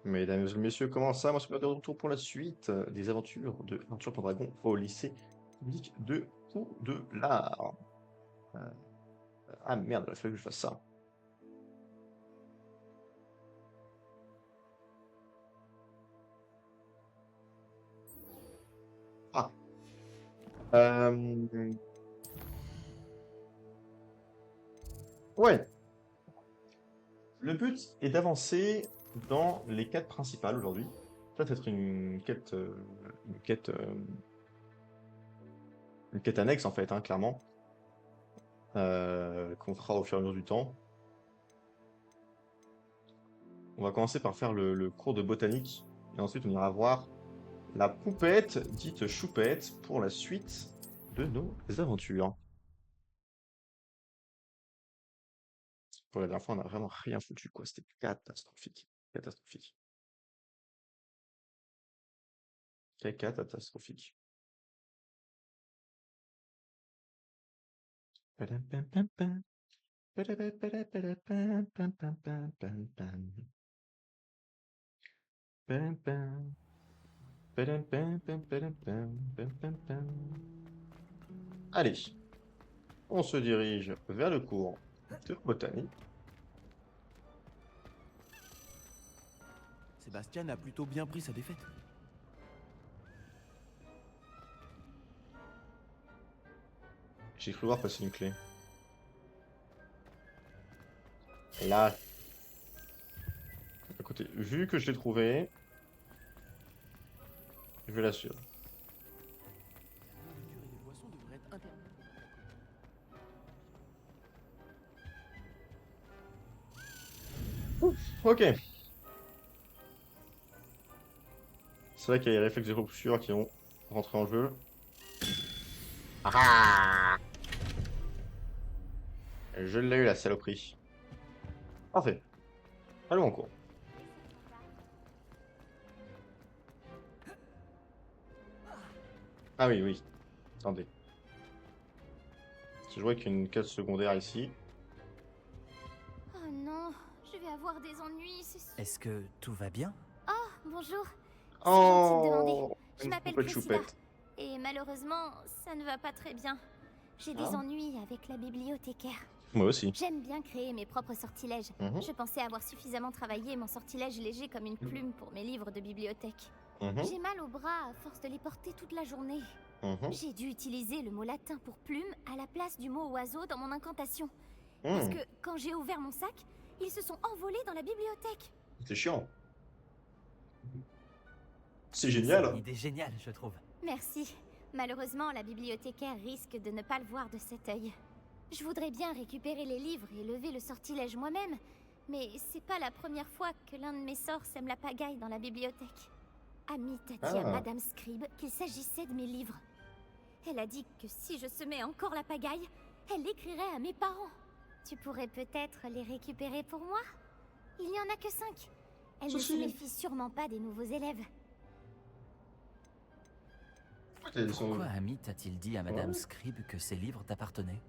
Mesdames et messieurs, comment ça? Moi, c'est de retour pour la suite des aventures de Aventure Pendragon au lycée public de Poudlard. Euh, ah merde, il a fallu que je fasse ça. Ah. Euh, ouais, le but est d'avancer dans les quêtes principales aujourd'hui. Ça va être une quête, une quête annexe en fait, hein, clairement, qu'on fera au fur et à mesure du temps. On va commencer par faire le cours de botanique et ensuite on ira voir la poupette, dite choupette, pour la suite de nos aventures. Pour la dernière fois, on n'a vraiment rien foutu, quoi. C'était catastrophique. Catastrophique. Catastrophique. Padam, pam, pam, pam. Padam, padam, padam, pam, pam, pam, pam, pam, pam. Padam, pam. Padam, pam, pam, padam, pam, pam, pam, pam. Allez, on se dirige vers le cours de botanique. Sébastien a plutôt bien pris sa défaite. J'ai cru voir passer une clé. Et là, écoutez, vu que je l'ai trouvé, je vais la suivre. La nourriture et les boissons devraient être interdites. Ok. C'est vrai qu'il y a les réflexes de rupture qui vont rentrer en jeu. Ah! Je l'ai eu la saloperie. Parfait. Allons en cours. Ah oui, oui. Attendez. Je vois qu'il y a une quête secondaire ici. Oh non, je vais avoir des ennuis, c'est sûr. Est-ce que tout va bien? Oh, bonjour. C'est gentil de demander. Oh! Je Une m'appelle poupette Priscilla. choupette. Et malheureusement, ça ne va pas très bien. J'ai des Ah, ennuis avec la bibliothécaire. moi aussi. J'aime bien créer mes propres sortilèges. Mhm, Je pensais avoir suffisamment travaillé mon sortilège léger comme une plume pour mes livres de bibliothèque. mhm, J'ai mal au bras à force de les porter toute la journée. mhm, J'ai dû utiliser le mot latin pour plume à la place du mot oiseau dans mon incantation. Parce mhm. que quand j'ai ouvert mon sac, ils se sont envolés dans la bibliothèque. C'est chiant. C'est C'est une génial. idée géniale, je trouve. Merci. Malheureusement, la bibliothécaire risque de ne pas le voir de cet œil. Je voudrais bien récupérer les livres et lever le sortilège moi-même, mais c'est pas la première fois que l'un de mes sorts sème la pagaille dans la bibliothèque. Amit a dit à Ah, Madame Scribe qu'il s'agissait de mes livres. Elle a dit que si je semais encore la pagaille, elle l'écrirait à mes parents. Tu pourrais peut-être les récupérer pour moi? Il n'y en a que 5. Elle ne se ceci. méfie sûrement pas des nouveaux élèves. Ils Pourquoi sont... Amit a-t-il dit à Madame Ouais. Scribe que ses livres t'appartenaient?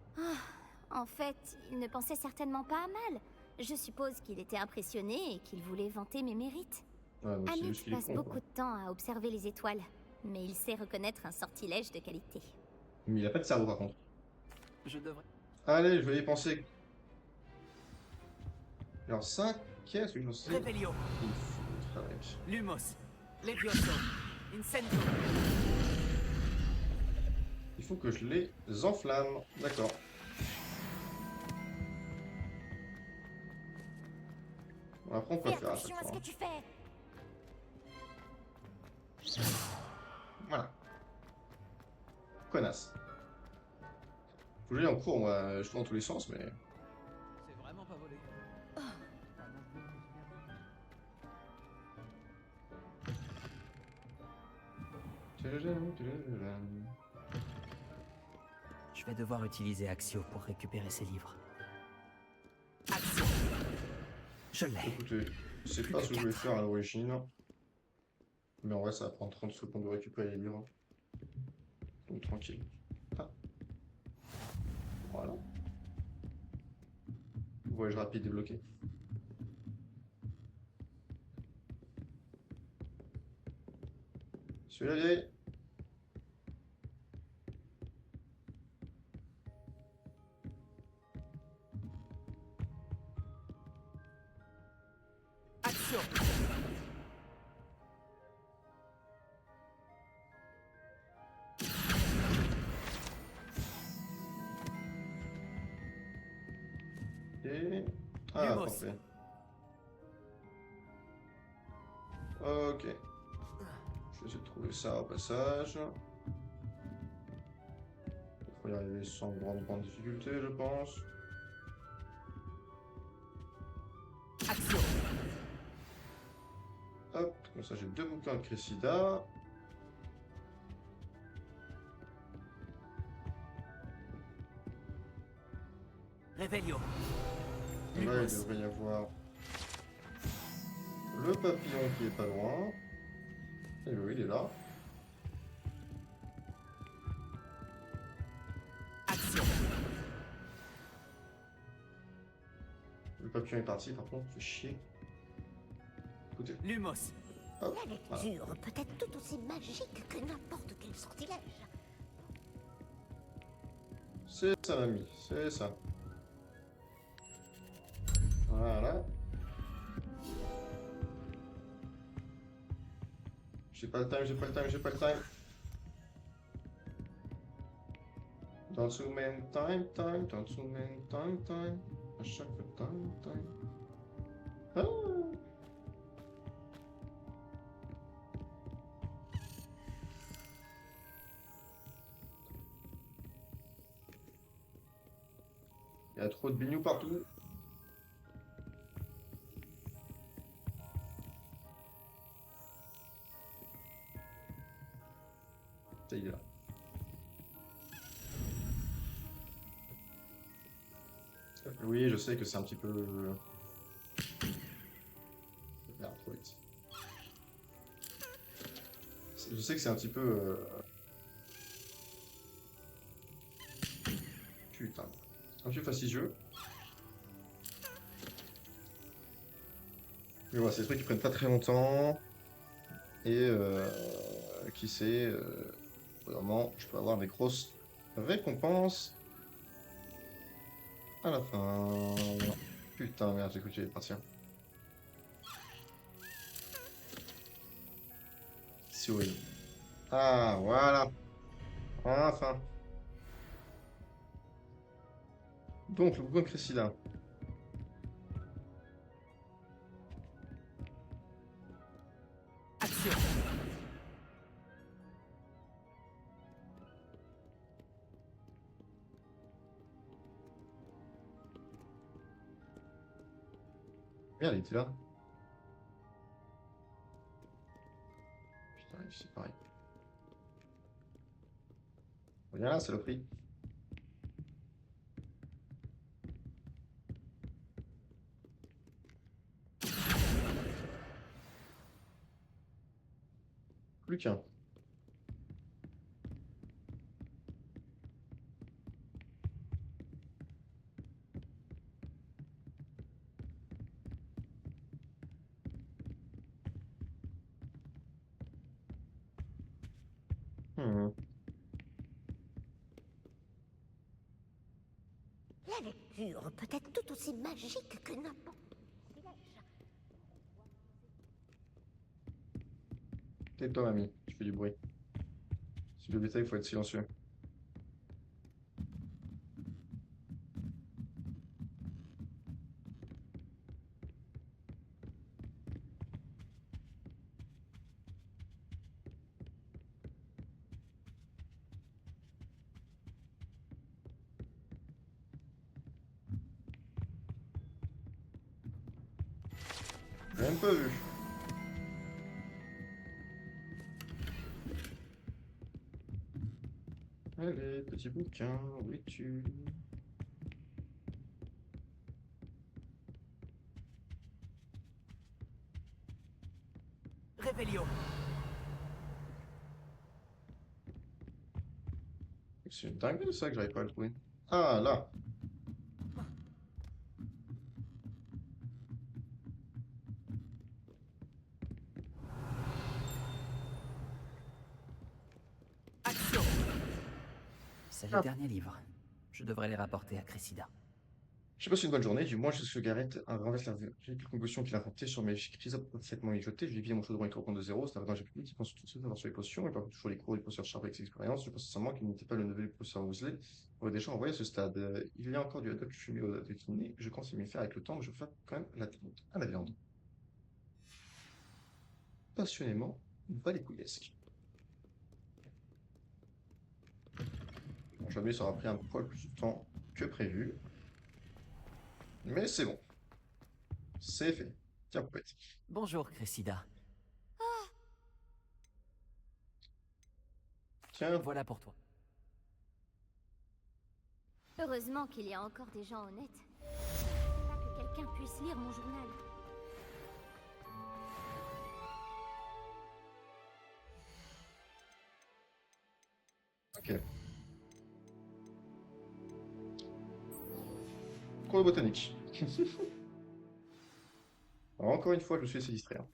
En fait, il ne pensait certainement pas à mal. Je suppose qu'il était impressionné et qu'il voulait vanter mes mérites. Ouais, donc c'est Amit juste qu'il est passe con, beaucoup quoi. de temps à observer les étoiles, mais il sait reconnaître un sortilège de qualité. Mais il a pas de cerveau, par contre. Je devrais. Allez, je vais y penser. Alors ça, qu'est-ce que j'en sais? Revelio, Il faut travailler. Lumos, Levioso, Incendio. Il faut que je les enflamme. D'accord. Bon, après, on peut Fais le faire à chaque attention à ce fois, que hein. tu fais. Voilà. Connasse. Faut que j'aille en cours, moi. Je tourne dans tous les sens, mais... C'est vraiment pas volé. Je vais devoir utiliser Axio pour récupérer ses livres. Action. Je l'ai. Écoutez, je sais Plus pas que ce que je vais 4. faire à l'origine. Mais en vrai, ça va prendre 30 secondes de récupérer les livres. Donc tranquille. Ah, voilà. Voyage rapide débloqué. Suis la vieille. Action. Et... Ah, Lumos. parfait. Ok. Je vais essayer de trouver ça au passage. Il faut y arriver sans grande difficulté, je pense. Action. Hop, comme ça j'ai 2 bouquins de Cressida. Revelio. Là, il Lumos. devrait y avoir le papillon qui est pas loin. Et oui, il est là. Action. Le papillon est parti, par contre, fait chier. Écoutez, Lumos. hop, La voilà. lecture peut être tout aussi magique que n'importe quel sortilège. C'est ça, mamie, c'est ça. Voilà. J'ai pas le time, j'ai pas le time, j'ai pas le time. Don't too many time, don't too many time. À chaque fois, time. Ah! Il y a trop de bignou partout. Ça y est là. Oui, je sais que c'est un petit peu... Merde, trop vite. Je sais que c'est un petit peu... Putain. Un petit peu fastidieux. Mais voilà, c'est des trucs qui prennent pas très longtemps. Et qui sait, vraiment, je peux avoir des grosses récompenses à la fin. Putain, merde, j'ai cru qu'il allait partir. C'est horrible. Ah, voilà. Enfin. Donc, le bouquin de Cressida. Action. Merde, il était là. Putain, c'est pareil. Viens là, saloperie. Plus qu'un. Hmm. La lecture peut être tout aussi magique que n'importe quel sortilège. Tais-toi, mamie, tu fais du bruit. Si le bétail, il faut être silencieux. J'ai même pas vu. Allez, petit bouquin, où es-tu? Revelio. C'est une dinguerie ça que j'arrive pas à le trouver. Ah, là. C'est les Ah. derniers livres. Je devrais les rapporter à Cressida. Je passe une bonne journée, du moins jusque Gareth renverse la vue. J'ai quelques combustions qu'il a inventées sur mes crise parfaitement mijoté. Je lui ai mon chaudron et reprend de zéro. C'est un j'ai plus qui pense tout de suite sur les potions. Il parle toujours les cours du professeur Sharp avec ses expériences. Je pense sincèrement qu'il n'était pas le neveu du professeur Weasley. On va déjà envoyer à ce stade. Il y a encore du hot dog fumé au dîner. Je compte m'y faire avec le temps, mais je fais quand même la tête à la viande. Passionnément, balécouillesque. Bon, jamais ça aura pris un poil plus de temps que prévu. Mais c'est bon. C'est fait. Tiens, poupette. Bonjour, Cressida. Tiens, Voilà pour toi. Heureusement qu'il y a encore des gens honnêtes. Pas que quelqu'un puisse lire mon journal. ok. Cours de botanique. Alors, encore une fois, je me suis laissé distraire.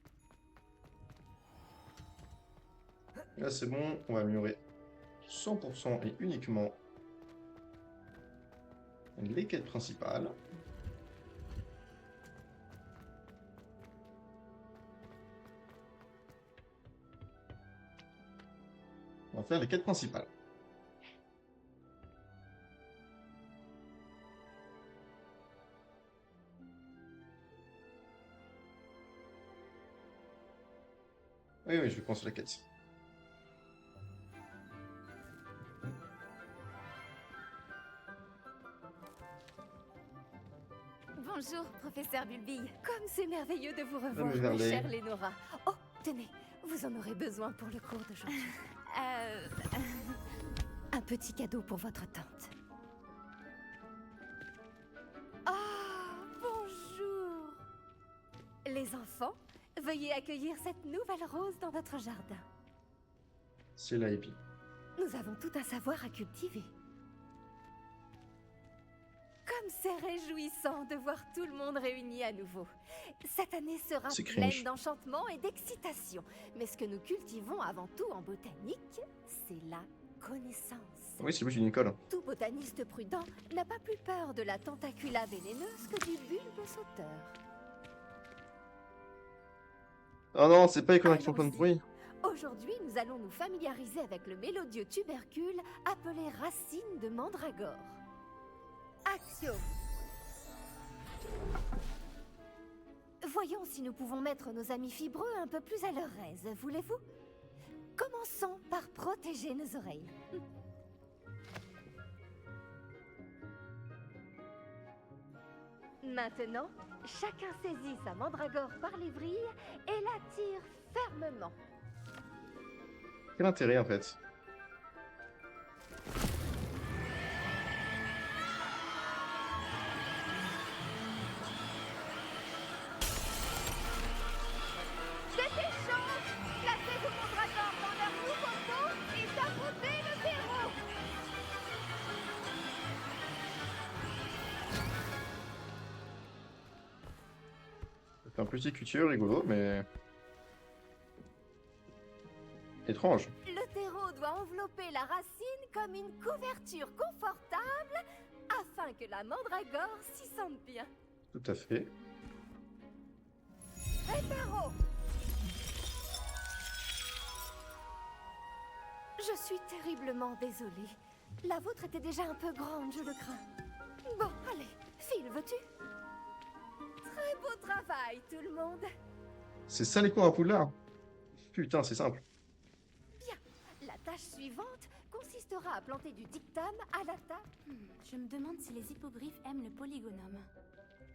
Là, c'est bon, on va améliorer 100% et uniquement les quêtes principales. On va faire les quêtes principales. Oui, oui, je vais commencer la quête. Bonjour, professeur Bulbille. Comme c'est merveilleux de vous revoir, Madame ma Verlet. chère Lénora. Oh, tenez, vous en aurez besoin pour le cours d'aujourd'hui. Un petit cadeau pour votre tante. Ah, bonjour. Les enfants, veuillez accueillir cette nouvelle rose dans notre jardin. C'est la épi. Nous avons tout un savoir à cultiver. Comme c'est réjouissant de voir tout le monde réuni à nouveau. Cette année sera C'est pleine cringe. d'enchantement et d'excitation. Mais ce que nous cultivons avant tout en botanique, c'est la connaissance. Oui, c'est le but d'une école. Tout botaniste prudent n'a pas plus peur de la tentacula vénéneuse que du bulbe sauteur. Oh non, c'est pas les conneries qui font plein de Allons-y. bruit. Aujourd'hui, nous allons nous familiariser avec le mélodieux tubercule appelé racine de mandragore. Axio. Voyons si nous pouvons mettre nos amis fibreux un peu plus à leur aise, voulez-vous? Commençons par protéger nos oreilles. Maintenant, chacun saisit sa mandragore par les vrilles et la tire fermement. Quel intérêt en fait? C'était chaud! Placez vos mandragores dans leur nouveau pot et affrontez le terreau! C'est un petit culture rigolo, mais étrange. Le terreau doit envelopper la racine comme une couverture confortable afin que la mandragore s'y sente bien. Tout à fait. Réparo! Je suis terriblement désolée. La vôtre était déjà un peu grande, je le crains. Bon, allez, Phil, veux-tu? Très beau travail, tout le monde. C'est ça les cours à Poudlard? Putain, c'est simple. La tâche suivante consistera à planter du dictame à la table. Je me demande si les hippogriffes aiment le polygonome.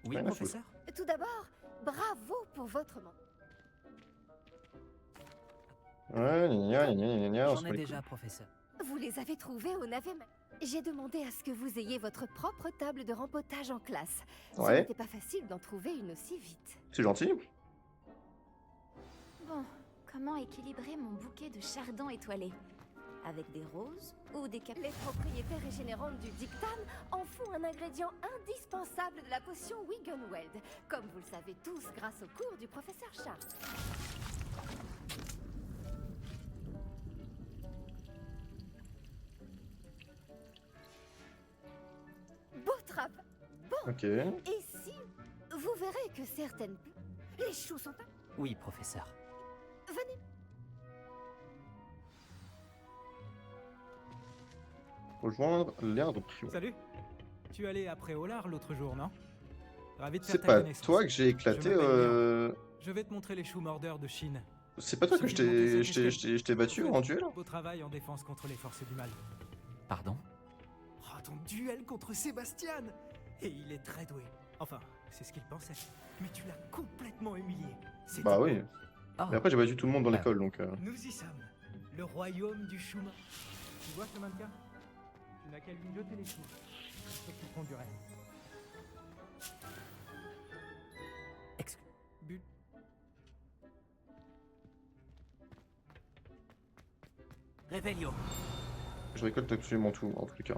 Oui, Rien à foutre. professeur? Tout d'abord, bravo pour votre mandat. Ouais, gna gna gna gna gna, on se J'en bat ai les déjà, professeur. Vous les avez trouvés au navet. J'ai demandé à ce que vous ayez votre propre table de rempotage en classe. Ce Ouais. n'était pas facile d'en trouver une aussi vite. couilles. C'est gentil. Bon, comment équilibrer mon bouquet de chardons étoilés? Avec des roses ou des cap... Les propriétés régénérantes du dictame en font un ingrédient indispensable de la potion Wiggenweld, comme vous le savez tous grâce au cours du professeur Sharp. Ok. Et si vous verrez que certaines... Les choux sont pas... Oui, professeur. Venez. Rejoindre l'aire de Prion. Salut. Tu allais après Olar l'autre jour, non? Ravi de faire C'est ta pas connaissance. toi que j'ai éclaté. Je m'appelle Léon. Je vais te montrer les choux mordeurs de Chine. C'est pas toi que Suffit de monter cette je t'ai battu Fred, en duel? beau travail en défense contre les forces du mal. Pardon? Oh, ton duel contre Sébastien! Et il est très doué. Enfin, c'est ce qu'il pensait. Mais tu l'as complètement humilié. C'est Bah oui. Ah, Mais après, j'ai battu tout le monde dans Ah. l'école donc. Nous y sommes. Le royaume du chou mort. Tu vois ce mannequin? Tu n'as qu'à lui jeter les choux. Je t'occuperont du reste. ex- But. Revelio. Je récolte absolument tout, en tout cas.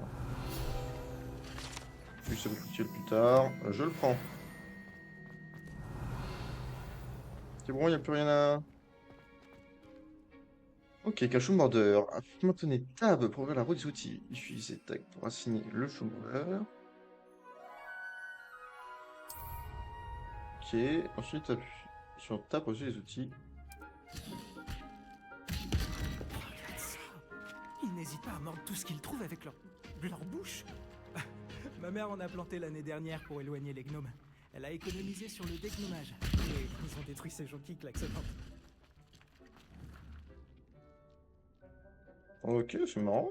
Puis ça va être utile plus tard. Je le prends. C'est bon, il n'y a plus rien à... Ok, cachou mordeur. Maintenez tab pour ouvrir la roue des outils. Utilisez tag pour assigner le chou mordeur. Ok, ensuite appuie sur tab pour utiliser les outils. Regarde ça. Ils n'hésitent pas à mordre tout ce qu'ils trouvent avec leur bouche. Ma mère en a planté l'année dernière pour éloigner les gnomes. Elle a économisé sur le dégnomage. Et ils ont détruit ces jonquilles klaxonnantes. Ok, c'est marrant.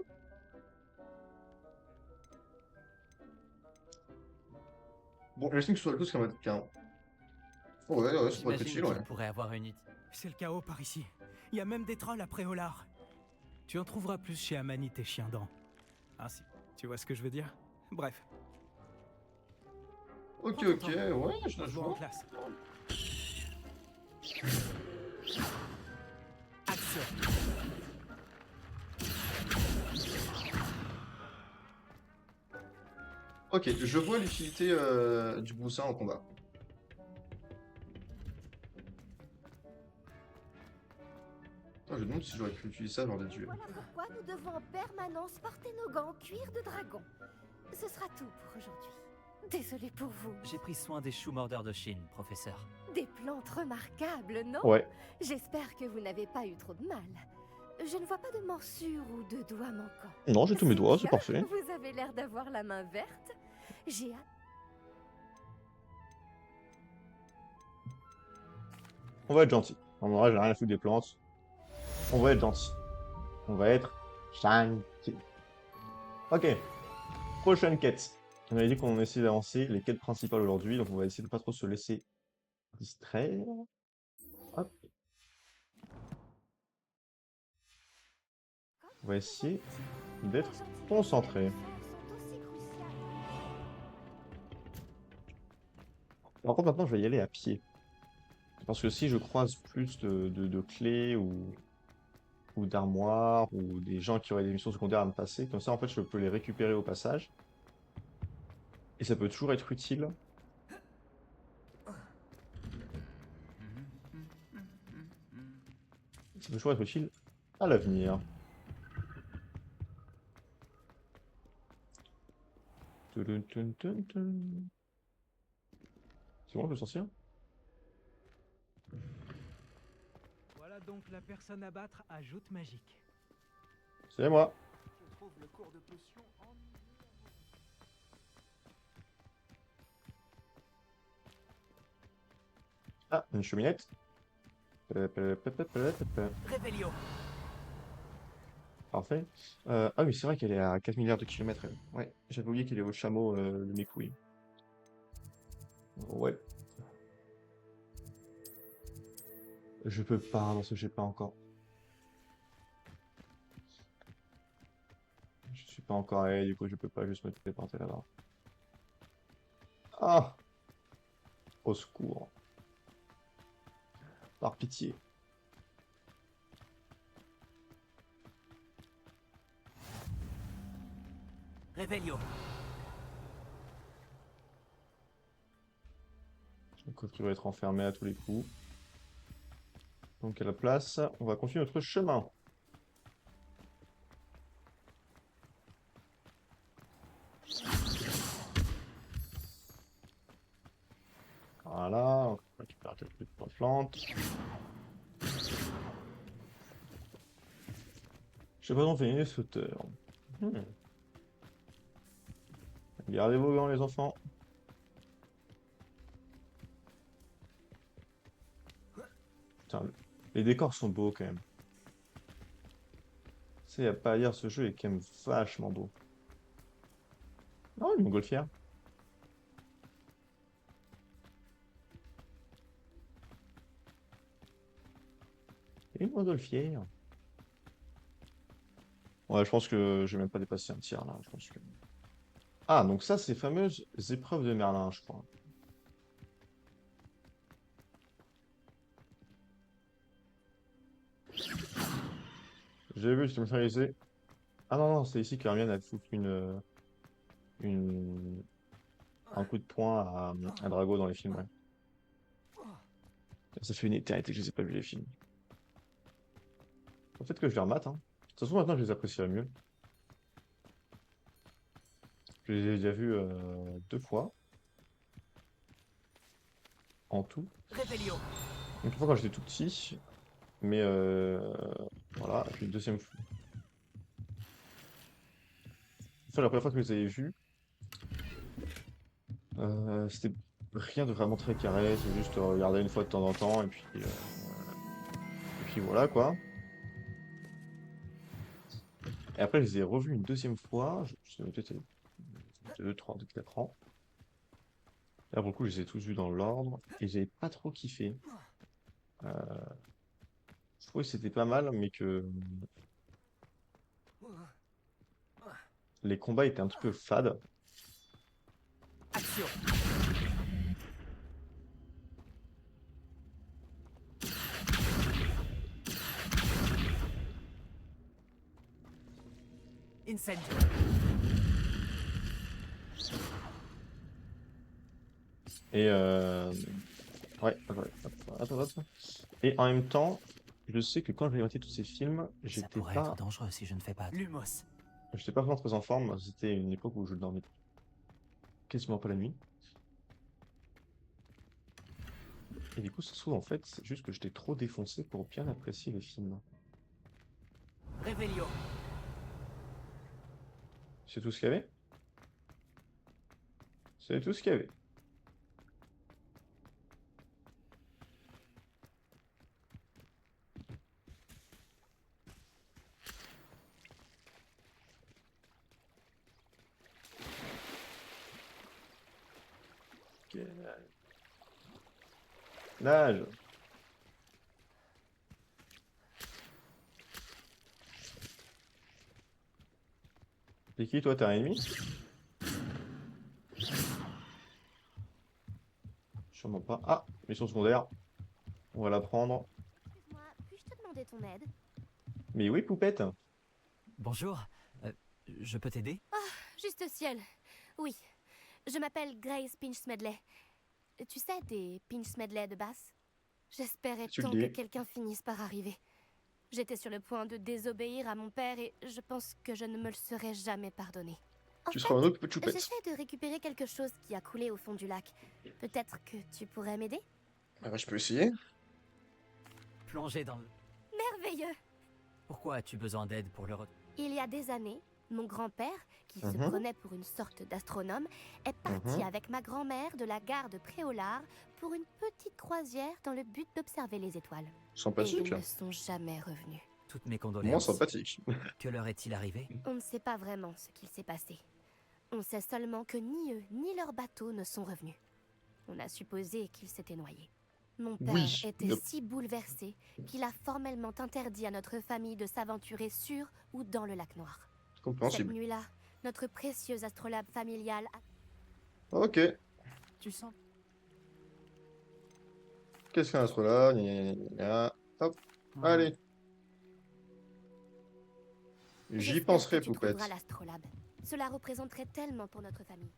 Bon, j'estime que ce soit le coup, c'est quand même quelqu'un. Oh, ouais, ça pourrait être J'imagine utile, qu'il ouais. pourrait avoir une idée. C'est le chaos par ici. Il y a même des trolls après Olar. Tu en trouveras plus chez Amanit et Chiendent. Ainsi, tu vois ce que je veux dire? Bref. Ok, Prends ton ok, temps. ouais, On je se je voit en vois. classe. Action. Ok, je vois l'utilité du boussin en combat. Ah, je me demande si j'aurais pu utiliser ça lors des duels. Voilà pourquoi nous devons en permanence porter nos gants en cuir de dragon. Ce sera tout pour aujourd'hui. Désolée pour vous. J'ai pris soin des choux mordeurs de Chine, professeur. Des plantes remarquables, non? Ouais. J'espère que vous n'avez pas eu trop de mal. Je ne vois pas de morsures ou de doigts manquants. Non, j'ai tous mes doigts, c'est bien, parfait. Vous avez l'air d'avoir la main verte. J'ai hâte. On va être gentil. En vrai, j'ai rien à foutre des plantes. On va être gentil. On va être gentil. Ok. Prochaine quête. On avait dit qu'on essayait d'avancer les quêtes principales aujourd'hui, donc on va essayer de pas trop se laisser distraire. Hop. On va essayer d'être concentré. Par contre, maintenant, je vais y aller à pied. Parce que si je croise plus de clés ou d'armoires ou des gens qui auraient des missions secondaires à me passer, comme ça, en fait, je peux les récupérer au passage. Et ça peut toujours être utile. Ça peut toujours être utile à l'avenir. Tudun, tun, tun, tun. C'est bon, je peux sortir? Voilà donc la personne à battre à joute magique. C'est moi. Je trouve le cours de potion ennuyeux. Ah, une cheminette. Revelio. Parfait. Ah oui, c'est vrai qu'elle est à 4 milliards de kilomètres. Elle. Ouais, j'avais oublié qu'elle est au chameau, le Mekui. Ouais. Je peux pas, parce que j'ai pas encore. Je suis pas encore allé, du coup je peux pas juste me téléporter là-bas. Ah! Au secours. Par pitié. Revelio. Donc tu vas être enfermé à tous les coups. Donc à la place, on va continuer notre chemin. plante. Je sais pas d'entraîner les sauteurs. Hmm. Gardez vos gants, les enfants. Putain, les décors sont beaux quand même. Ça, y a pas à dire, ce jeu est quand même vachement beau. Oh, une montgolfière. Une montgolfière. Ouais, je pense que je vais même pas dépasser un tiers là. Je pense que... Ah, donc ça, c'est les fameuses épreuves de Merlin, je crois. J'ai vu, je me réalisé. Ah non, non, c'est ici qu'Hermione a foutu une, un coup de poing à Drago dans les films, ouais. Ça fait une éternité que je les ai pas vus les films. Peut-être que je les remate, hein. De toute façon, maintenant, je les apprécierais mieux. Je les ai déjà vus 2 fois. En tout. Réveillon. Donc, une fois quand j'étais tout petit. Mais voilà, et puis une deuxième fois. Enfin, la première fois que je les avais vus, c'était rien de vraiment très carré, c'est juste regarder une fois de temps en temps, et puis voilà quoi. Et après, je les ai revus une deuxième fois, je sais peut-être 2, 3, 4 ans. Là, pour le coup, je les ai tous vus dans l'ordre, et j'ai pas trop kiffé. Euh, je trouvais que c'était pas mal, mais que les combats étaient un petit peu fades. Action. Incendio. Et ouais, hop. Et en même temps, je sais que quand j'ai maté tous ces films, Ça j'étais pourrait pas, être dangereux si je ne fais pas. Lumos. j'étais pas vraiment très en forme. C'était une époque où je dormais quasiment pas la nuit. Et du coup, ça se trouve, en fait, c'est juste que j'étais trop défoncé pour bien apprécier les films. Réveillon. C'est tout ce qu'il y avait? C'est tout ce qu'il y avait. Ok. Nage. C'est qui, toi, t'es un ennemi? Sûrement pas. Ah, mission secondaire. On va la prendre. Excuse-moi, puis-je te demander ton aide? Mais oui, poupette. Bonjour, je peux t'aider? Juste au ciel. Oui. Je m'appelle Grace Pinch Smedley. Tu sais, des Pinch Smedley de basse? J'espérais Tu le tant que dis. quelqu'un finisse par arriver. J'étais sur le point de désobéir à mon père et je pense que je ne me le serais jamais pardonné. En Tu fait, seras un autre choupette. j'essaie de récupérer quelque chose qui a coulé au fond du lac. Peut-être que tu pourrais m'aider? Ah bah, je peux essayer. Plonger dans le... Merveilleux! Pourquoi as-tu besoin d'aide pour le... Il y a des années, mon grand-père, qui se Mhm. prenait pour une sorte d'astronome, est parti Mhm. avec ma grand-mère de la gare de Préolard pour une petite croisière dans le but d'observer les étoiles. Et Sympathique. ils ne sont jamais revenus. Toutes mes Moins condoléances. sympathique. Que leur est-il arrivé? On ne sait pas vraiment ce qu'il s'est passé. On sait seulement que ni eux ni leur bateau ne sont revenus. On a supposé qu'ils s'étaient noyés. Mon père Oui. était si bouleversé qu'il a formellement interdit à notre famille de s'aventurer sur ou dans le lac Noir. Cette Compréhensible. nuit-là, notre précieux astrolabe familial a... Ok. Tu sens... Qu'est-ce qu'un astrolabe? Gna, gna, gna, gna. Hop. Allez. J'y J'espère penserai, que tu poupette. trouveras l'astrolabe. Cela représenterait tellement pour notre famille.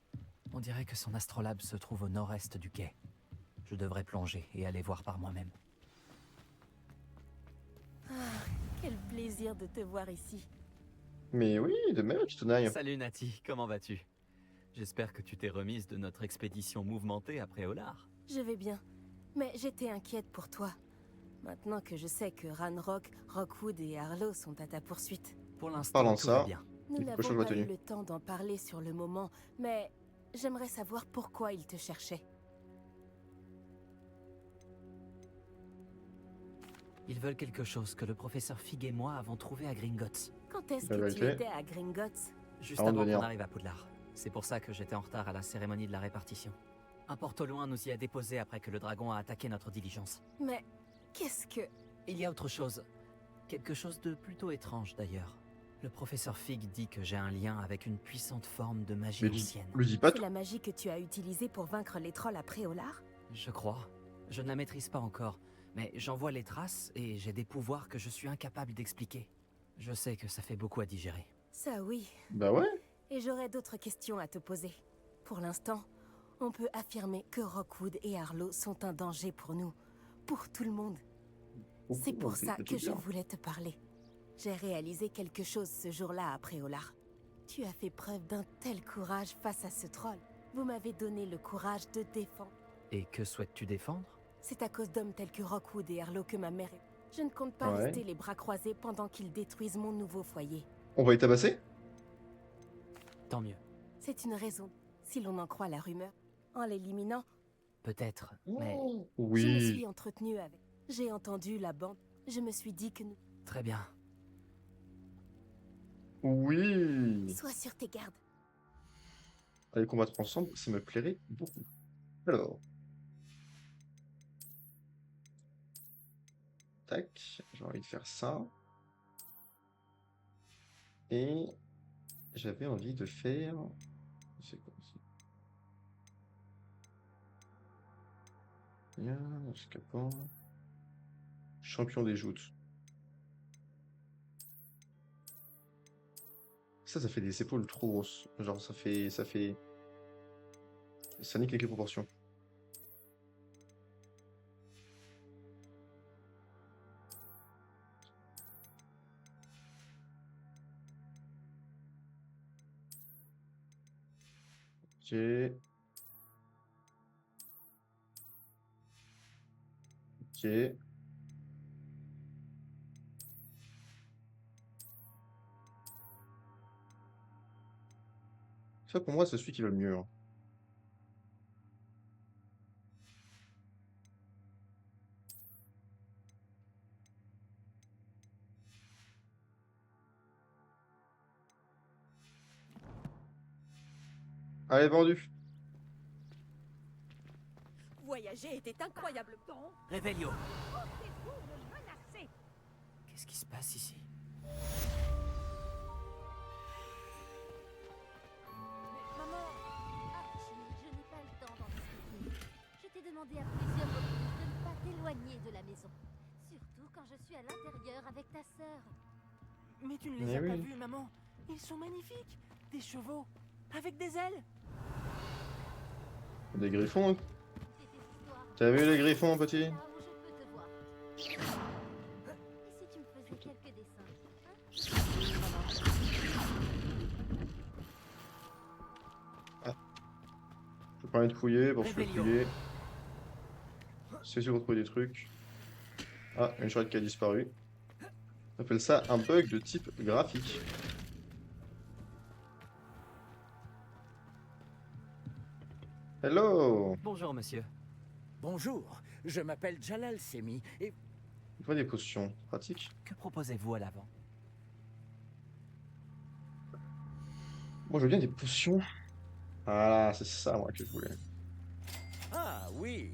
On dirait que son astrolabe se trouve au nord-est du quai. Je devrais plonger et aller voir par moi-même. Quel plaisir de te voir ici. Mais oui, de même, tu tenailles. Salut Nati, comment vas-tu? J'espère que tu t'es remise de notre expédition mouvementée après Olar. Je vais bien. Mais j'étais inquiète pour toi. Maintenant que je sais que Ranrock, Rockwood et Harlow sont à ta poursuite. Pour l'instant, Parlant de tout va ça, bien. Nous il faut que je n'avons change ma pas eu tenue. le temps d'en parler sur le moment, mais j'aimerais savoir pourquoi ils te cherchaient. Ils veulent quelque chose que le professeur Fig et moi avons trouvé à Gringotts. Quand est-ce La que tu vérité. étais à Gringotts? Juste Avant de avant venir. qu'on arrive à Poudlard. C'est pour ça que j'étais en retard à la cérémonie de la répartition. Un porte au loin nous y a déposé après que le dragon a attaqué notre diligence. Mais qu'est-ce que... Il y a autre chose. Quelque chose de plutôt étrange d'ailleurs. Le professeur Fig dit que j'ai un lien avec une puissante forme de magie Mais ancienne. lui dis pas C'est tout. la magie que tu as utilisée pour vaincre les trolls à Préolard? Je crois. Je ne la maîtrise pas encore, mais j'en vois les traces et j'ai des pouvoirs que je suis incapable d'expliquer. Je sais que ça fait beaucoup à digérer. Ça oui. Bah ouais. Et j'aurais d'autres questions à te poser. Pour l'instant, on peut affirmer que Rockwood et Harlow sont un danger pour nous. Pour tout le monde. C'est pour ça que je voulais te parler. J'ai réalisé quelque chose ce jour-là à Préolard. Tu as fait preuve d'un tel courage face à ce troll. Vous m'avez donné le courage de défendre. Et que souhaites-tu défendre? C'est à cause d'hommes tels que Rockwood et Harlow que ma mère est... Je ne compte pas Ouais. rester les bras croisés pendant qu'ils détruisent mon nouveau foyer. On va y tabasser? Tant mieux. C'est une raison, si l'on en croit la rumeur. En l'éliminant, Peut-être, mais je me Oui. suis entretenue avec. J'ai entendu la bande. Je me suis dit que nous... très bien. Oui. Sois sur tes gardes. Aller combattre ensemble, ça me plairait beaucoup. Alors. Tac. J'ai envie de faire ça. Et j'avais envie de faire... C'est quoi ça? Bien, escapant. Champion des joutes. Ça fait des épaules trop grosses. Genre, ça nique les proportions. Ok. Ok. Ça, pour moi, c'est celui qui va le mieux, hein. Allez, vendu. Voyager était incroyable. Réveillon. Qu'est-ce qui se passe ici? Maman, je n'ai pas le temps d'en discuter. Je t'ai demandé à plusieurs reprises de ne pas t'éloigner de la maison. Surtout quand je suis à l'intérieur avec ta sœur. Mais tu ne les Mais as pas oui. vus, maman. Ils sont magnifiques. Des chevaux. Avec des ailes. Des griffons, hein. C'est des histoires T'as vu les griffons, petit? là où je peux te voir. Et si tu me faisais quelques dessins, hein? Je peux pas de fouiller pour se Rébellion. fouiller. C'est sûr retrouver des trucs. Ah, une charrette qui a disparu. On appelle ça un bug de type graphique. Hello! Bonjour, monsieur. Bonjour, je m'appelle Jalal Semi et Il faut des potions. Pratique. Que proposez-vous à l'avant? Moi, je veux bien des potions. Voilà, c'est ça, moi, que je voulais. ah oui,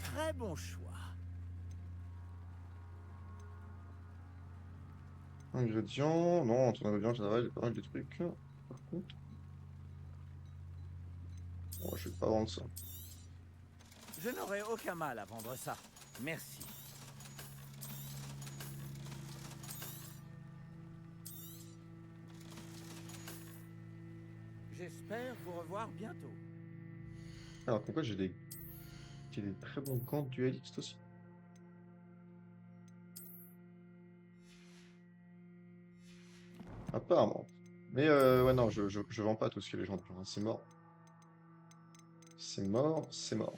très bon choix. Ingrédients. Non, ton ingrédient général, j'ai pas mal de trucs. Par contre. Bon, je vais pas vendre ça. Je n'aurai aucun mal à vendre ça. Merci. J'espère vous revoir bientôt. Alors, pourquoi j'ai des très bons gants dualistes aussi. Apparemment. Mais ouais, non, je vends pas tout ce que les gens prennent. C'est mort. C'est mort, c'est mort.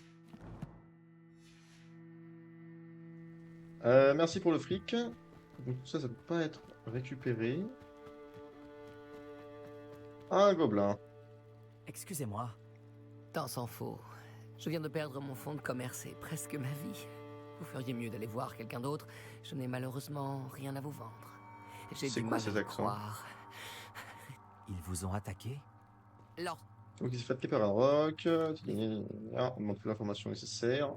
Merci pour le fric. Donc tout ça, ça peut pas être récupéré. Un gobelin. Excusez-moi. Tant s'en faut. Je viens de perdre mon fonds de commerce et presque ma vie. Vous feriez mieux d'aller voir quelqu'un d'autre. Je n'ai malheureusement rien à vous vendre. J'ai C'est du quoi mal cet à y accent? croire. Ils vous ont attaqué? Lors Donc il s'est fait attaquer par un roc. On demande toute l'information nécessaire.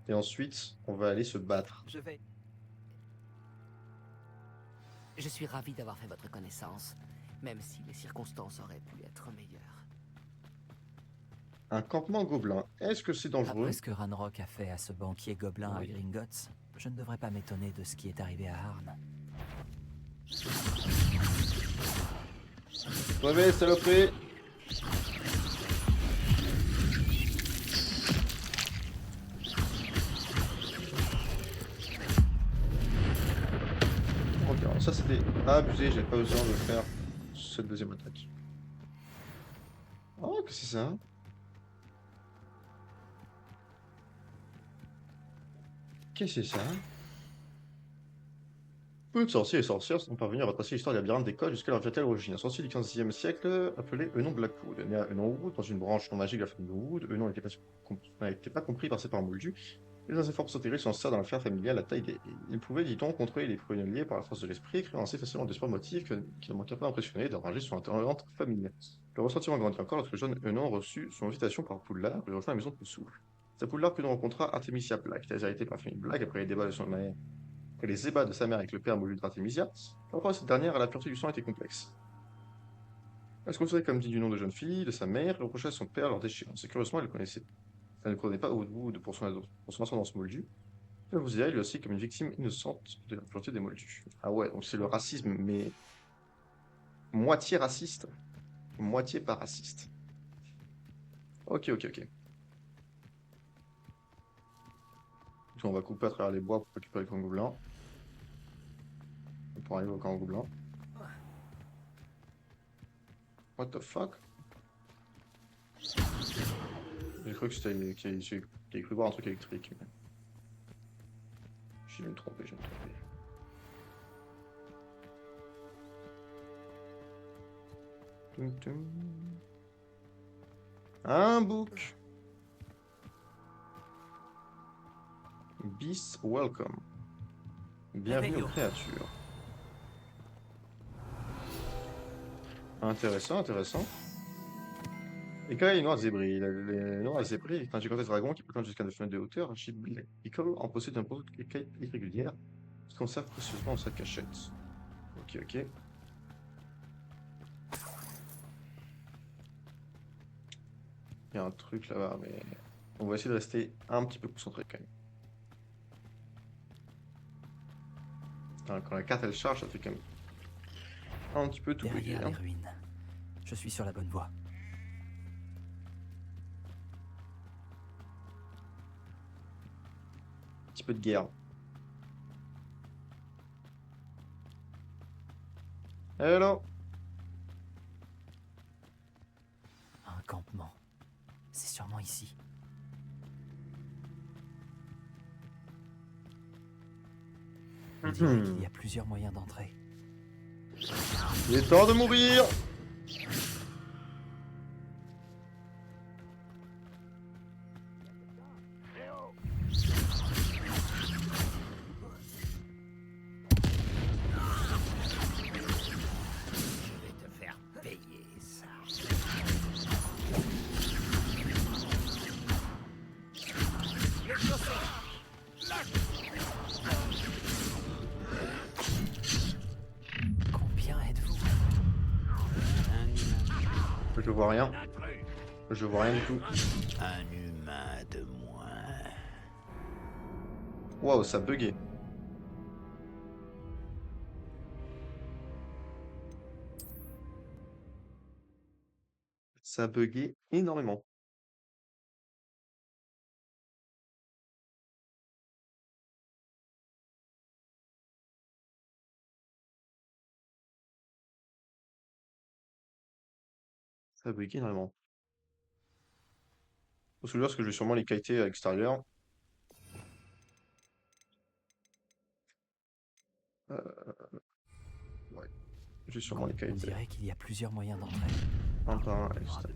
Et ensuite, on va aller se battre. Je vais... Je suis ravi d'avoir fait votre connaissance, même si les circonstances auraient pu être meilleures. Un campement gobelin. Est-ce que c'est dangereux? Après ce que Ranrock a fait à ce banquier gobelin à Oui. Gringotts, je ne devrais pas m'étonner de ce qui est arrivé à Harn. Ouais, saloperie! Ok, alors ça c'était abusé, j'ai pas besoin de faire cette deuxième attaque. Oh, que c'est ça? Qu'est-ce que c'est ça? Peu de sorciers et sorcières sont parvenus à retracer l'histoire des labyrinthes d'école jusqu'à leur véritable origine. Un sorcier du XVe siècle appelé Eunon Blackwood, né à Eunon-Wood, dans une branche non magique de la famille Wood. Eunon n'était pas compris par ses parents moldus. Les anciens forces satiriques sont dans l'affaire familiale à taille des... Il pouvait, dit-on, contrôler les colonialiers par la force de l'esprit, créant ainsi facilement d'espoirs motifs qui ne manquaient pas d'impressionner et d'enrager son intéressante famille. Le ressentiment grandit encore lorsque le jeune Eunon reçut son invitation par Poudlard et rejoint la maison de Souffle. C'est à Poudlard que l'on rencontra Artemisia Black, déshérité par la famille Black après les débats de son mère et les ébats de sa mère avec le père moulu d'Artemisia. Le rapport de cette dernière à la pureté du sang était complexe. Elle se considérait comme digne du nom de jeune fille, de sa mère, et reprochait à son père leur déchéance. Et curieusement, elle ne connaissait pas Wood pour son ascendance moldue. Elle le considérait lui aussi comme une victime innocente de la pureté des moldus. Ah ouais, donc c'est le racisme, mais moitié raciste, moitié pas raciste. Ok. Donc, on va couper à travers les bois pour récupérer le camp gobelin. Pour arriver au camp gobelin. What the fuck? J'ai cru que c'était... J'ai cru voir un truc électrique. Mais... Je vais me tromper. Tum, tum. Un bouc. Beast welcome. Bienvenue aux créatures. Intéressant. Écaille noir zébré. Les noirs zébrés est un gigantesque dragon qui peut atteindre jusqu'à 9 mètres de hauteur. Un Shibboleth en possède un produit écaille irrégulière qui conserve précieusement dans sa cachette. Ok. Il y a un truc là-bas, mais on va essayer de rester un petit peu concentré quand même. Putain, quand la carte elle charge, ça fait quand même un petit peu tout bugger. Derrière les ruines. Je suis sur la bonne voie. Un petit peu de guerre. Hello. Un campement. C'est sûrement ici. On dirait qu'il y a plusieurs moyens d'entrer. Il est temps de mourir. Je vais te faire payer ça. Combien êtes-vous? Je vois rien. Je vois rien du tout. Un humain de moins. Waouh, ça buguait. Ça buguait énormément. Ça buguait énormément. Faut se dire parce que je vais sûrement les kiter à l'extérieur. Ouais. J'ai sûrement les On qualités. dirait qu'il y a plusieurs moyens d'entrer. Un par un, allez, stop.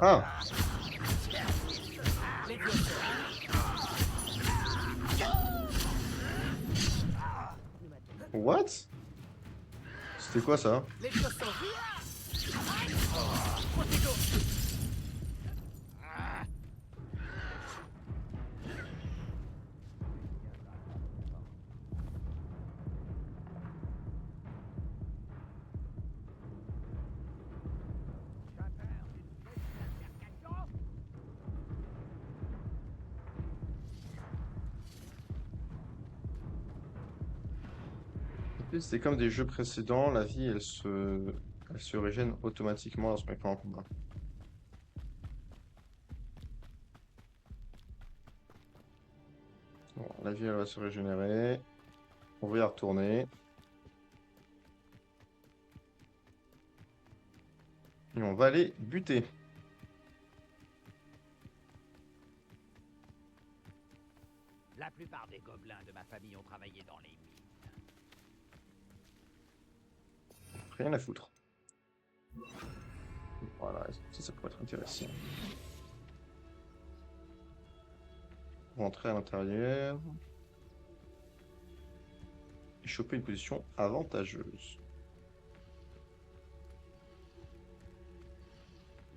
Ah! What? C'était quoi ça? C'était comme des jeux précédents, la vie elle se régène automatiquement lorsqu'on est en combat. Bon, la vie elle va se régénérer. On va y retourner. Et on va aller buter. La plupart des gobelins de ma famille ont travaillé dans les mines. Rien à foutre. Voilà, ça pourrait être intéressant. Rentrer à l'intérieur. Et choper une position avantageuse.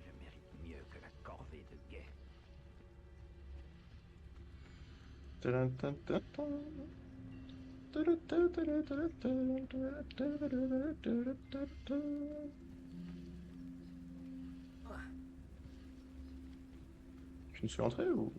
Je mérite mieux que la corvée de guet. Je me suis entré ou...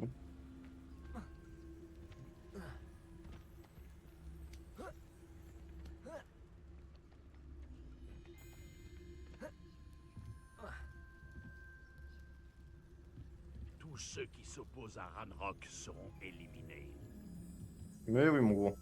Tous ceux qui s'opposent à Ranrock seront éliminés. Mais oui mon gros.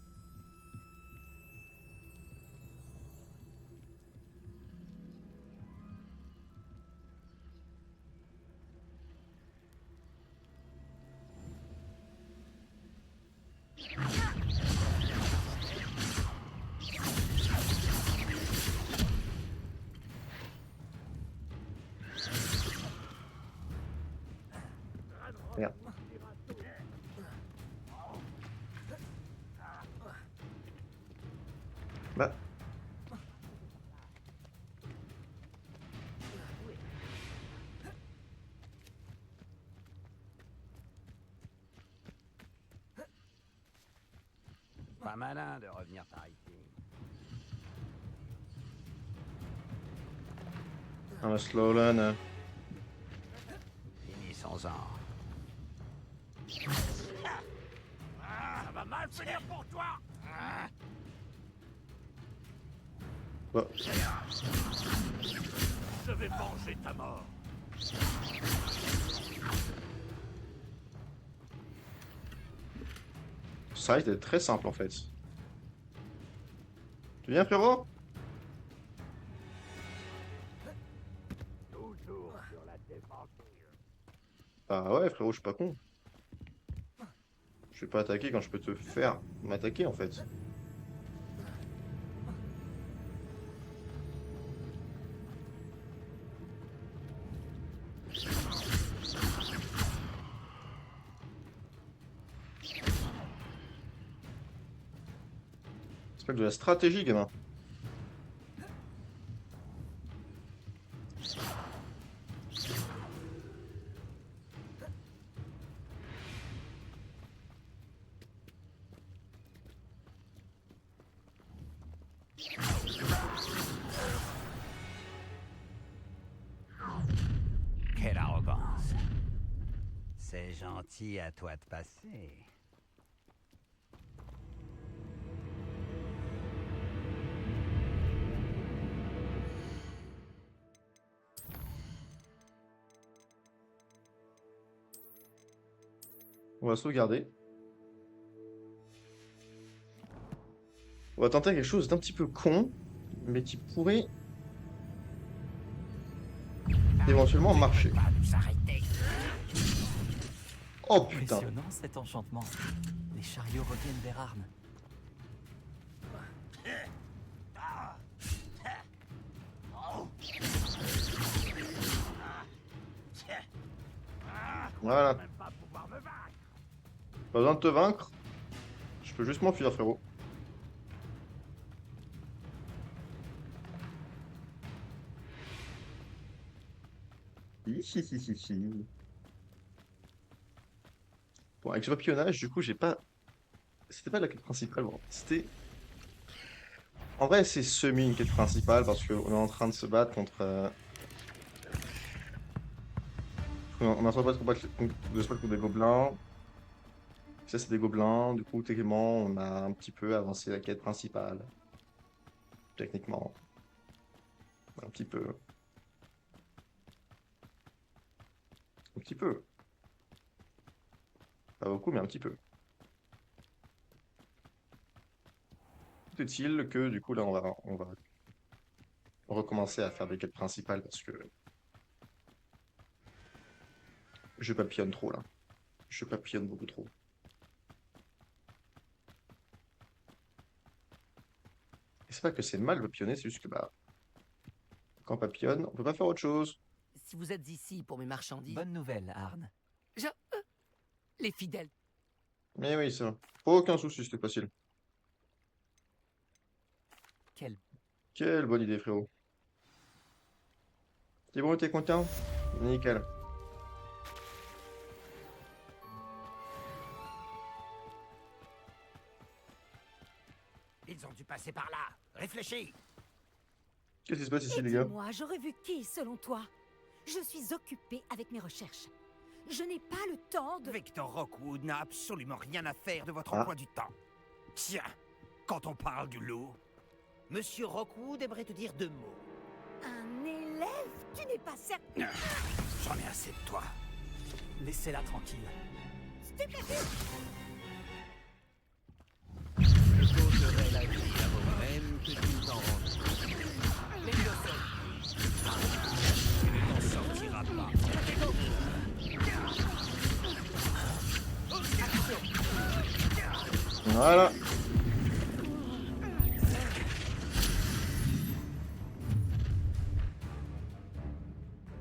Merde. Bah. Pas malin de revenir par ici. Un slowland. Finissons-en. Ça va mal finir pour toi. Bah. Je vais venger ta mort. Ça risque d'être très simple en fait. Tu viens frérot? Toujours sur la défensive. Bah ouais frérot, je suis pas con. Je vais pas attaquer quand je peux te faire m'attaquer en fait. Ça s'appelle de la stratégie gamin. Quelle arrogance. C'est gentil à toi de passer. On va sauvegarder. On va tenter quelque chose d'un petit peu con, mais qui pourrait éventuellement marcher. Oh putain. Impressionnant cet enchantement. Les chariots reviennent vers Arne. Voilà. Pas besoin de te vaincre. Je peux juste m'enfuir, frérot. Hihihihi. Bon, avec le papillonnage, du coup, j'ai pas... C'était pas la quête principale, bon. C'était... En vrai, c'est semi une quête principale, parce qu'on est en train de se battre contre... On est en train de se battre contre des gobelins. Ça, c'est des gobelins. Du coup, techniquement, on a un petit peu avancé la quête principale. Techniquement. Un petit peu. Un petit peu. Pas beaucoup, mais un petit peu. Tout est-il que, du coup, là, on va recommencer à faire des quêtes principales parce que je papillonne trop, là. Je papillonne beaucoup trop. Et c'est pas que c'est mal papillonner, c'est juste que, bah, quand on papillonne, on peut pas faire autre chose. Si vous êtes ici pour mes marchandises... Bonne nouvelle, Arne. Les fidèles. Mais oui, ça. Aucun souci, c'était facile. Quelle bonne idée, frérot. T'es bon, t'es content? Nickel. Ils ont dû passer par là. Réfléchis. Qu'est-ce qui se passe ici, Et les gars? dis-moi, j'aurais vu qui, selon toi? Je suis occupée avec mes recherches. Je n'ai pas le temps de... Victor Rockwood n'a absolument rien à faire de votre Ah. emploi du temps. Tiens, quand on parle du loup, Monsieur Rockwood aimerait te dire 2 mots. Un élève? Tu n'es pas certain... J'en ai assez de toi. Laissez-la tranquille. Stupéfiant! Je causerai la vie à vous-même que tu t'en rends. Les tu ne t'en sortiras pas. Voilà.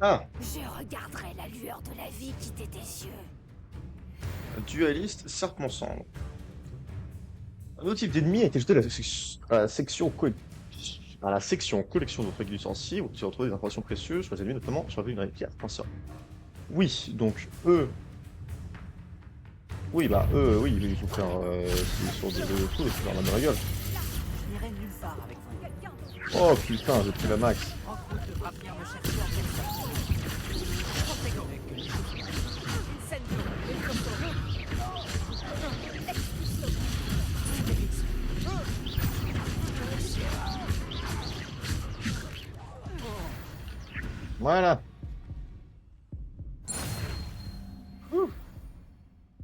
Ah, Je regarderai la lueur de la vie quitter tes yeux. dualiste, serpent cendre. Un autre type d'ennemi a été jeté à la section collection de votre guide licencié, où vous pouvez retrouver des informations précieuses sur les ennemis, notamment sur la vie d'une pierre. Oui, donc eux. Oui, bah eux, oui, il faut faire sur des trucs et puis leur mettre dans la gueule. Je n'irai nulle part avec vous. Oh putain, j'ai pris la max. Rockwood devra venir me chercher en quelque sorte. Une scène Voilà.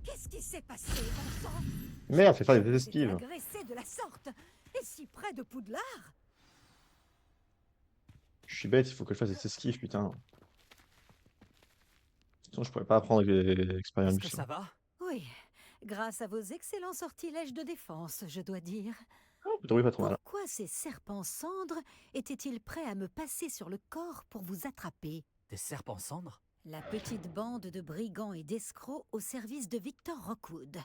Qu'est-ce qui s'est passé, bon sang? Merde, fais faire des J'étais esquives. agressé de la sorte, et si près de Poudlard? Je suis bête, il faut que je fasse des esquives, putain. Sinon, je pourrais pas apprendre avec l'expérience. Est-ce que ça va? Oui, grâce à vos excellents sortilèges de défense, je dois dire. Oui, pas trop mal. Pourquoi ces serpents cendres étaient-ils prêts à me passer sur le corps pour vous attraper? Des serpents cendres? La petite bande de brigands et d'escrocs au service de Victor Rockwood.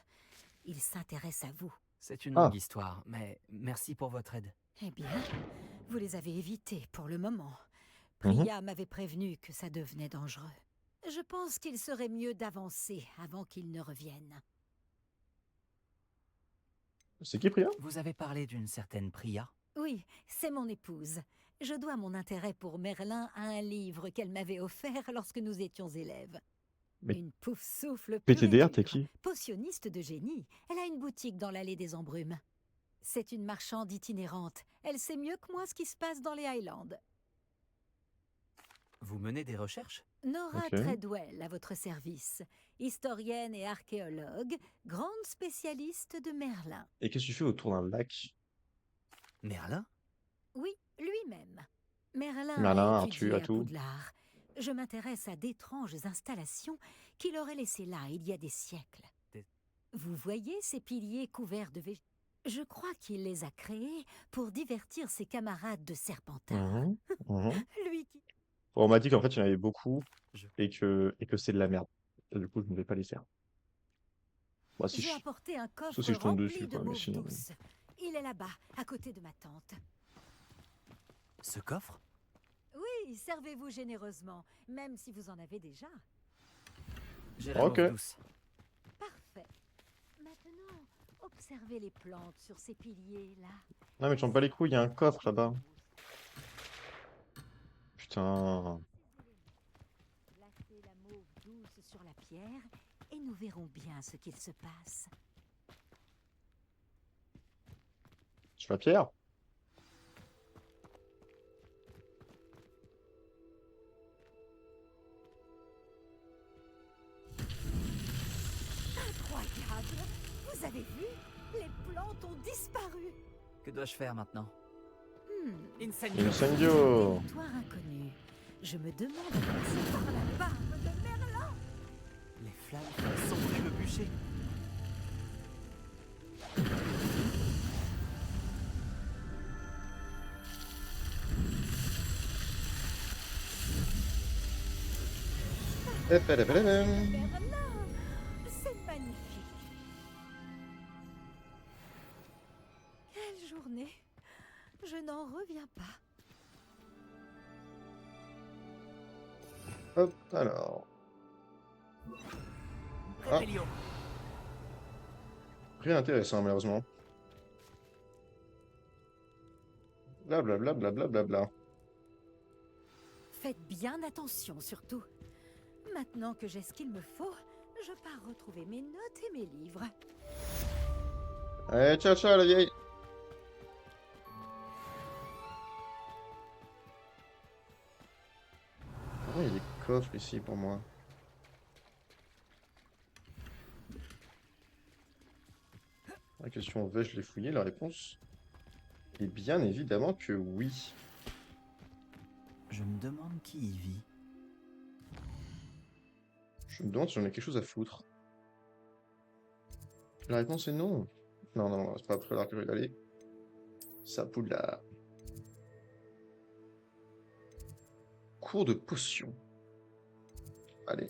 Ils s'intéressent à vous. C'est une longue histoire, mais merci pour votre aide. Eh bien, vous les avez évités pour le moment. Priya m'avait prévenu que ça devenait dangereux. Je pense qu'il serait mieux d'avancer avant qu'ils ne reviennent. C'est qui, Priya? Vous avez parlé d'une certaine Priya? Oui, c'est mon épouse. Je dois mon intérêt pour Merlin à un livre qu'elle m'avait offert lorsque nous étions élèves. Mais Une pouf souffle PTDR, t'es qui? potionniste de génie. Elle a une boutique dans l'allée des Embrumes. C'est une marchande itinérante. Elle sait mieux que moi ce qui se passe dans les Highlands. Vous menez des recherches? Nora Ok. Treadwell, à votre service. Historienne et archéologue, grande spécialiste de Merlin. Et qu'est-ce que tu fais autour d'un lac? Merlin? Oui, lui-même. Merlin Merlin, a Arthur étudié et à tout. Poudlard. Je m'intéresse à d'étranges installations qu'il aurait laissées là il y a des siècles. Vous voyez ces piliers couverts de végétation? Je crois qu'il les a créés pour divertir ses camarades de Serpentard. Mhm, mhm. Lui qui... Bon, on m'a dit qu'en fait, il y en avait beaucoup Je- et que c'est de la merde. Et du coup, je ne vais pas les faire. Moi, si J'ai je... apporté un Sauf coffre si je tombe rempli dessus, de quoi. Mais mauve sinon... douce. Il est là-bas, à côté de ma tante. Ce coffre? Oui, servez-vous généreusement, même si vous en avez déjà. J'ai la Ok. mauve douce. Parfait. Maintenant, observez les plantes sur ces piliers-là. Non, mais tu pas les couilles, il y a un coffre là-bas. Putain. Placez la mauve douce sur la pierre et nous verrons bien ce qu'il se passe. Sur la pierre? Incroyable! Vous avez vu? Les plantes ont disparu. Que dois-je faire maintenant? Incendio. Incendio. Territoire inconnu. Je me demande si c'est par la barbe de Merlin. Les flammes font sombrer le bûcher. Merlin! C'est magnifique. Quelle journée! Je n'en reviens pas. Hop, alors. Ah. Rébellion. Rien d'intéressant, malheureusement. Blablabla, blablabla. Faites bien attention, surtout. Maintenant que j'ai ce qu'il me faut, je pars retrouver mes notes et mes livres. Allez, ciao, ciao, la vieille. Pourquoi il y a des coffres ici pour moi? La question, vais-je les fouiller? La réponse est bien évidemment que oui. Je me demande qui y vit. Je me demande si j'en ai quelque chose à foutre. La réponse est non. Non, non, non, c'est pas après là que je vais y aller. Ça poudlard. Cours de potion. Allez.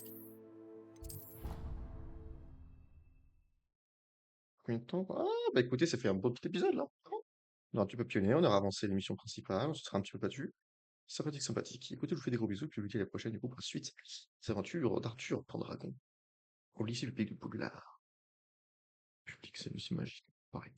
Combien de temps? Ah, bah écoutez, ça fait un beau petit épisode là. On aura un petit peu pionnier, on aura avancé l'émission principale, on se sera un petit peu battu. Sympathique, sympathique. Écoutez, je vous fais des gros bisous, puis je vous dis à la prochaine du coup pour la suite des aventures d'Arthur Pendragon au lycée public de Poudlard. Public, c'est magique. Pareil.